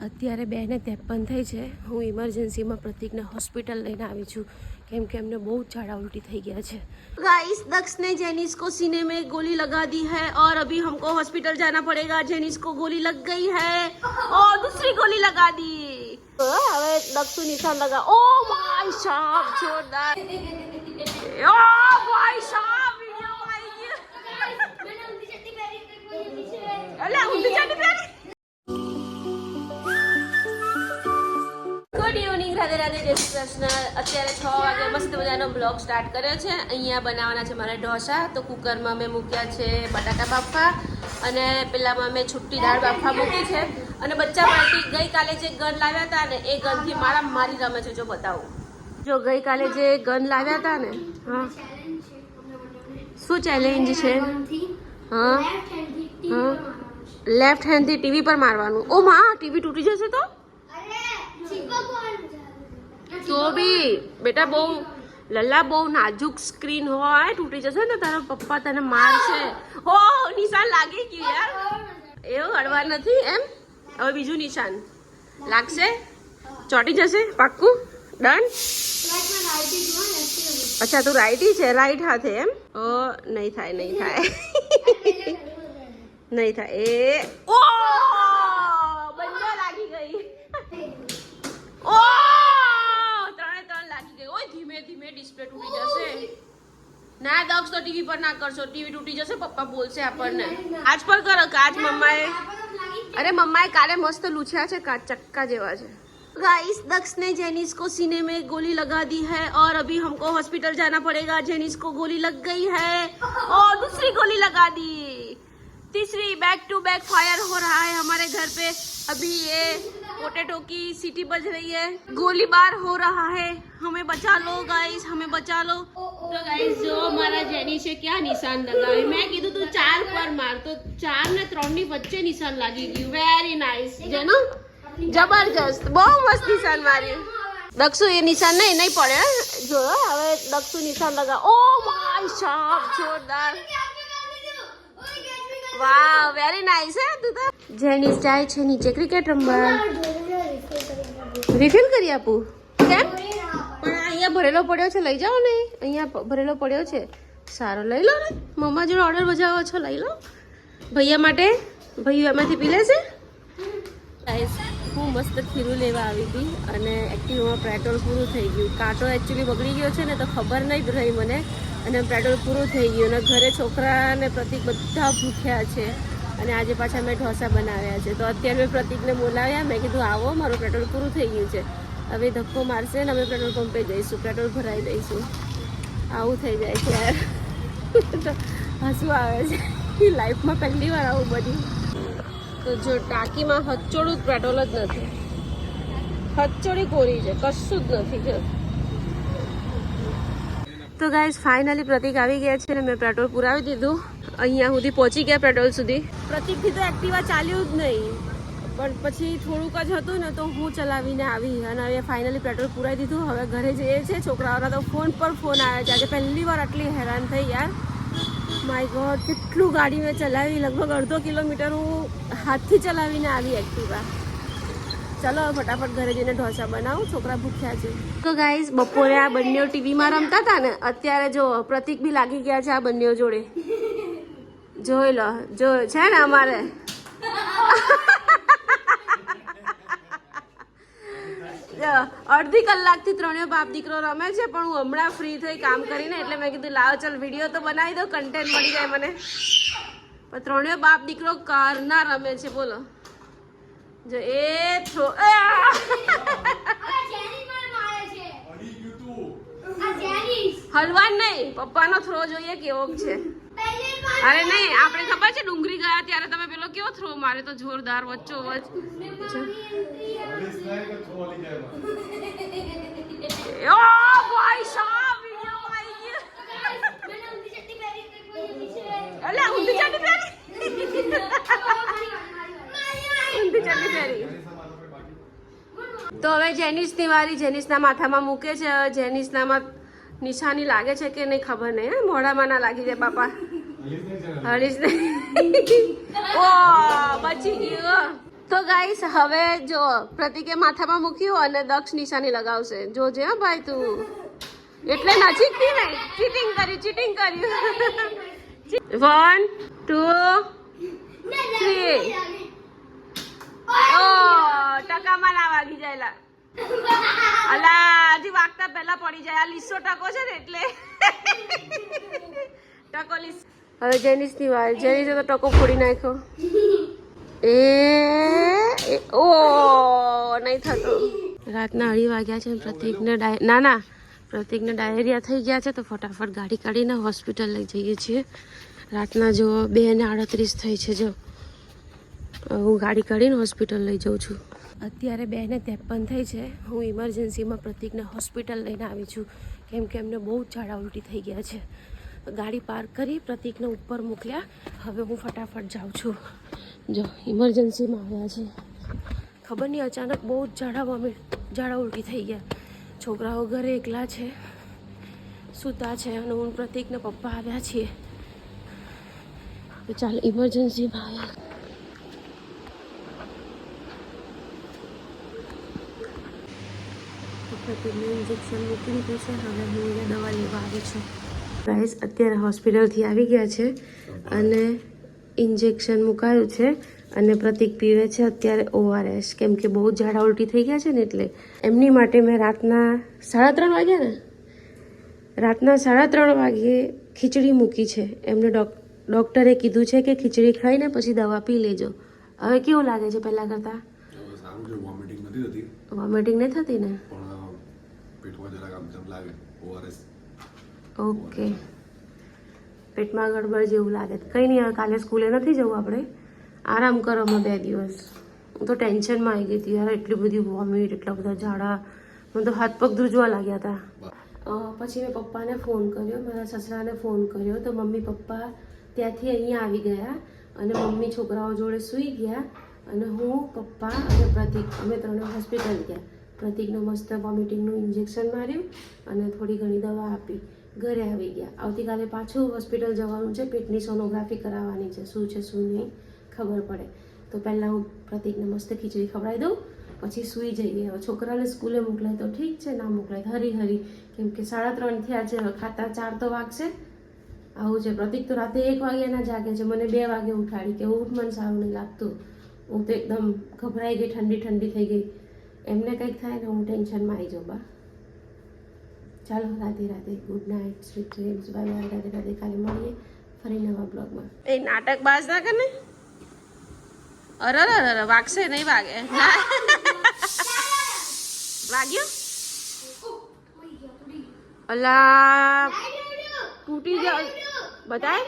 અત્યારે 2:53 થઈ છે। હું ઇમરજન્સીમાં પ્રતીકને હોસ્પિટल લઈને આવી છું કેમ કે એમને બહુ ઝાડા उल्टी થઈ ગયા છે। गाइस दक्ष ने जेनिस को सीने में गोली लगा दी है और अभी हमको हॉस्पिटल जाना पड़ेगा। जेनिस को गोली लग गई है और दूसरी गोली लगा दी। હવે દક્ષ નિશાન લગા। ओ भाई साहब जोरदार। ओ भाई साहब वीडियो आई गया। मैंने उंडी चट्टी पहनी है। अल्लाह उंडी चट्टी पहनी। गुड इवनिंग, राधे राधे, जय श्री कृष्ण। અત્યારે 6 વાગે મસ્ત મજાનો બ્લોગ સ્ટાર્ટ કર્યો છે। અહીંયા બનાવવાના છે મારા ઢોસા। તો કુકરમાં મેં મૂક્યા છે બટાકા બાફવા અને પેલામાં મેં છુટ્ટી દાળ બાફવા મૂકી છે। અને બચ્ચા પાર્ટી ગઈકાલે જે ગન લાવ્યા હતા ને એ ગનથી મારા મારી રમે છે। જો બતાવું, જો ગઈકાલે જે ગન લાવ્યા હતા ને, હા શું ચેલેન્જ છે? હા હા, લેફ્ટ હેન્ડથી ટીવી પર મારવાનું। ઓ માં, ટીવી તૂટી જશે તો? તો બી બેટા બહુ લલ્લા, બહુ નાજુક સ્ક્રીન હોય, તૂટી જશે ને તારા પપ્પા તને મારશે। હો નિશાન લાગી ગયું યાર, એવું હળવા નથી એમ। હવે બીજું નિશાન લાગશે, ચોટી જશે પાક્કું? ડન। અચ્છા તું રાઈટી છે, રાઈટ હાથે એમ? ઓ નહીં થાય, નહીં થાય, નહીં થાય। એ ઓ બંને લાગી ગઈ। ઓ ત્રણ લાગી ગઈ। ઓય ધીમે ધીમે ડિસ્પ્લે તૂટી જશે। ના દક્ષ, તો ટીવી પર ના કરશો, ટીવી તૂટી જશે, પપ્પા બોલશે આપણને। આજ પર કરો, કાચ મમ્માએ, અરે મમ્માએ કાલે મસ્ત લૂછ્યા છે, કાચ ચક્કા જેવા છે। गाइस दक्ष ने जेनिस को सीने में गोली लगा दी है और अभी हमको हॉस्पिटल जाना पड़ेगा। जेनिस को गोली लग गई है और दूसरी गोली लगा दी। तीसरी बैक टू बैक फायर हो रहा है हमारे घर पे। अभी ये पोटैटो की सीटी बज रही है, गोलीबार हो रहा है। हमें बचा लो गाइस, हमें बचा लो। तो गाइस जो हमारा जेनिसे क्या निशान लगावे, मैं कीधું તું 4 પર માર, તો 4 ને 3 ની વચ્ચે નિશાન લાગી ગયું। વેરી નાઇસ જેનો, જબરજસ્ત, બહુ મસ્ત નિશાન માર્યું। દક્ષુ એ નિશાન નહીં પડે। જો હવે દક્ષુ નિશાન લગા। ઓ માય સાહેબ જોરદાર, વાહ વેરી નાઇસ હે। તું તો જેનિસ જાય છે નીચે ક્રિકેટ રમવા। રિફિલ કરી આપું કેમ? પણ અહીંયા ભરેલો પડ્યો છે, લઈ જાઓ ને। અહીંયા ભરેલો પડ્યો છે, સારો લઈ લો ને। મમ્મા જોડે ઓર્ડર બજાવો છો, લઈ લો। ભૈયા માટે, ભૈયો એમાંથી પી લેશે। હું મસ્ત ખીરું લેવા આવી હતી અને એક્ટિવામાં પેટ્રોલ પૂરું થઈ ગયું। કાંટો એકચ્યુઅલી બગડી ગયો છે ને, તો ખબર નહીં રહી મને, અને પેટ્રોલ પૂરું થઈ ગયું। અને ઘરે છોકરા અને પ્રતિક બધા ભૂખ્યા છે અને આજે પાછા મેં ઢોસા બનાવ્યા છે। તો અત્યારે મેં પ્રતિકને બોલાવ્યા, મેં કીધું આવો, મારું પેટ્રોલ પૂરું થઈ ગયું છે, હવે ધક્કો મારશે ને અમે પેટ્રોલ પંપે જઈશું, પેટ્રોલ ભરાઈ દઈશું। આવું થઈ જાય છે યાર, તો હસવું આવે છે। લાઈફમાં પહેલી વાર આવું બધું। તો જો ટાંકીમાં હચોડું પેટ્રોલ જ નથી, હચોડી કોરી છે, કશું જ નથી। જો તો ગાઈસ ફાઇનલી પ્રતિક આવી ગયા છે ને મેં પેટ્રોલ પુરાવી દીધું। અહીંયા સુધી પહોંચી ગયા પેટ્રોલ સુધી। પ્રતિકથી તો એક્ટિવા ચાલ્યું જ નહીં, પણ પછી થોડુંક જ હતું ને તો હું ચલાવીને આવી અને હવે ફાઇનલી પેટ્રોલ પુરાવી દીધું। હવે ઘરે જઈએ છીએ। છોકરાઓના તો ફોન પર ફોન આવ્યા છે। આજે પહેલી વાર આટલી હેરાન થઈ યાર, માય ગોડ, કેટલું ગાડી મેં ચલાવી, લગભગ અડધો કિલોમીટર હું હાથથી ચલાવીને આવી એક્ટિવા। ચાલો ફટાફટ ઘરે જઈને ઢોસા બનાવું, છોકરા ભૂખ્યા છે। તો ગાઈઝ બપોરે આ બંને ટીવીમાં રમતા હતા ને, અત્યારે જો પ્રતિક બી લાગી ગયા છે આ બંને જોડે। જોઈ લો, જો છે ને અમારે અડધી કલાકથી ત્રણેય બાપ દીકરો રમે છે, પણ હું હમણાં ફ્રી થઈ કામ કરીને, એટલે મેં કીધું લાવ ચાલ વિડીયો તો બનાવી દો, કન્ટેન્ટ મળી જાય મને। પણ ત્રણેય બાપ દીકરો કારના રમે છે, બોલો। જો એ થ્રો હલવાન નહીં, પપ્પાનો થ્રો જોઈએ કેવો છે। અરે નહીં, આપણે ખબર છે ડુંગરી ગયા ત્યારે તમે પેલો કેવો થ્રો મારે, તો જોરદાર વચ્ચો વચ્ચ। ઓ ભાઈ સાહેબ વીડિયો આવી ગયો। મેને ઉંડી ચટ્ટી પહેરી છે। અલ્લા ઉંડી ચટ્ટી પહેરી, ઉંડી ચટ્ટી પહેરી। તો હવે જેનિસની વારી, જેનિસના માથામાં મૂકે છે। હવે જેનિસનામાં નિશાની લાગે છે કે નહીં ખબર નહીં, મોઢામાં ના લાગી જાય બાપા। હરીશ ને ઓ બચી ગયો। તો ગાઈસ હવે જો પ્રતિકે માથામાં મૂક્યું અને દક્ષ નિશાની લગાવશે જોજે હા ભાઈ તું એટલે નજીકથી નહીં ચીટિંગ કર્યું 1 2 3 ઓ ટકામાં ના વાગી જાયલા અલા હજી વાગતા પહેલા પડી જાય આ લીસો ટકો છે ને એટલે ટકો લીસ હવે જેનિસની વાર જેનિસે તો ટકો ફોડી નાખ્યો ઓ નહીં થતો રાતના 2:30 વાગ્યા છે પ્રતિકને પ્રતિકને ડાયરિયા થઈ ગયા છે તો ફટાફટ ગાડી કાઢીને હોસ્પિટલ લઈ જઈએ છીએ રાતના જો 2:38 થઈ છે જો હું ગાડી કાઢીને હોસ્પિટલ લઈ જાઉં છું અત્યારે 2:53 થઈ છે હું ઇમરજન્સીમાં પ્રતિકને હોસ્પિટલ લઈને આવી છું કેમ કે એમને બહુ ઝાડા ઉલટી થઈ ગયા છે ગાડી પાર્ક કરી પ્રતિકને ઉપર મોકલ્યા હવે હું ફટાફટ જાઉં છું જો ઇમરજન્સીમાં આવ્યા છે ખબર નહીં અચાનક બહુ જ ઝાડા ઉલટી થઈ ગયા છોકરાઓ ઘરે એકલા છે સૂતા છે અને હું પ્રતિકને પપ્પા આવ્યા છીએ તો ચાલ ઇમરજન્સીમાં આવ્યા પ્રતિકને ઇન્જેક્શન મૂકી દીધું છે હવે હું અહીંયા દવા લેવા આવી છું ગાઈસ અત્યારે હોસ્પિટલથી આવી ગયા છે અને ઇન્જેક્શન મુકાયું છે અને પ્રતિક પીવે છે અત્યારે ORS કેમ કે બહુ ઝાડા ઉલટી થઈ ગયા છે ને એટલે એમની માટે મેં રાતના 3:30 વાગ્યા ને રાતના 3:30 વાગ્યે ખીચડી મૂકી છે એમને ડૉક્ટરે કીધું છે કે ખીચડી ખાઈને પછી દવા પી લેજો હવે કેવું લાગે છે પહેલાં કરતાં વોમિટિંગ નહીં થતી ને ઓકે પેટમાં ગડબડ જેવું લાગે કંઈ નહીં હવે કાલે સ્કૂલે નથી જવું આપણે આરામ કરો અમે 2 દિવસ હું તો ટેન્શનમાં આવી ગઈ હતી યાર એટલી બધી વોમિટ એટલા બધા ઝાડા મને તો હાથ પગ ધ્રુજવા લાગ્યા હતા પછી મેં પપ્પાને ફોન કર્યો મારા સસરાને ફોન કર્યો તો મમ્મી પપ્પા ત્યાંથી અહીંયા આવી ગયા અને મમ્મી છોકરાઓ જોડે સૂઈ ગયા અને હું પપ્પા અને પ્રતિક અમે ત્રણે હોસ્પિટલ ગયા પ્રતિકનું મસ્ત વોમિટિંગનું ઇન્જેક્શન માર્યું અને થોડી ઘણી દવા આપી ઘરે આવી ગયા આવતીકાલે પાછું હોસ્પિટલ જવાનું છે પેટની સોનોગ્રાફી કરાવવાની છે શું છે શું નહીં ખબર પડે તો પહેલાં હું પ્રતિકને મસ્ત ખીચડી ખવડાવી દઉં પછી સૂઈ જઈએ હવે છોકરાને સ્કૂલે મોકલાય તો ઠીક છે ના મોકલાય હરી કેમ કે 3:30 થયા છે ખાતા 4 તો વાગશે આવું છે પ્રતિક તો રાતે 1 વાગ્યાના જાગે છે મને 2 વાગે ઉઠાડી કે ઉઠ મને સારું નહીં લાગતું હું તો એકદમ ગભરાઈ ગઈ ઠંડી થઈ ગઈ એમને કંઈક થાય ને હું ટેન્શનમાં આવી જાઉં બા ચાલો રાતે good night sweet dreams bye bye રાતે કાલે મળીએ ફરી નવા બ્લોગમાં એ નાટક બાજ ના કરે અરે વાગશે નહીં વાગે વાગ્યું અલા તૂટી જાય બતાય